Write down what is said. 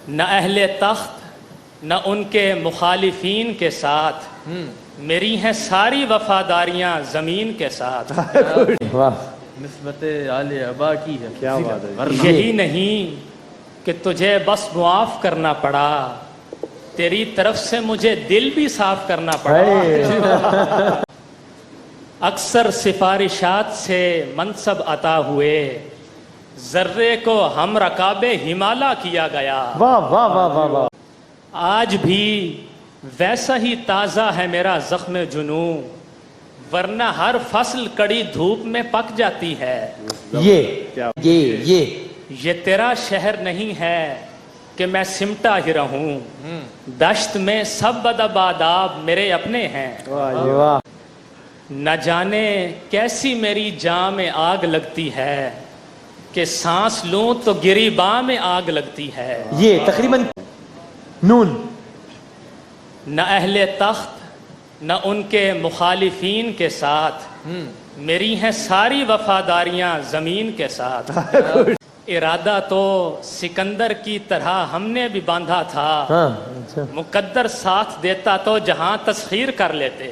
نہ اہل تخت نہ ان کے مخالفین کے ساتھ، میری ہیں ساری وفاداریاں زمین کے ساتھ۔ نسبت آل ابا کی ہے، کیا بات ہے۔ یہی نہیں کہ تجھے بس معاف کرنا پڑا، تیری طرف سے مجھے دل بھی صاف کرنا پڑا۔ اکثر سفارشات سے منصب عطا ہوئے، ذرے کو ہم رکاب ہمالا کیا گیا۔ واہ واہ واہ واہ واہ۔ آج بھی ویسا ہی تازہ ہے میرا زخم جنوں، ورنہ ہر فصل کڑی دھوپ میں پک جاتی ہے۔ یہ تیرا شہر نہیں ہے کہ میں سمٹا ہی رہوں، دشت میں سب ادب آداب میرے اپنے ہیں۔ نہ جانے کیسی میری جاں میں آگ لگتی ہے، کہ سانس لوں تو گریباں میں آگ لگتی ہے۔ یہ تقریباً نون۔ نہ اہل تخت نہ ان کے مخالفین کے ساتھ، میری ہیں ساری وفاداریاں زمین کے ساتھ۔ ارادہ تو سکندر کی طرح ہم نے بھی باندھا تھا، مقدر ساتھ دیتا تو جہاں تسخیر کر لیتے۔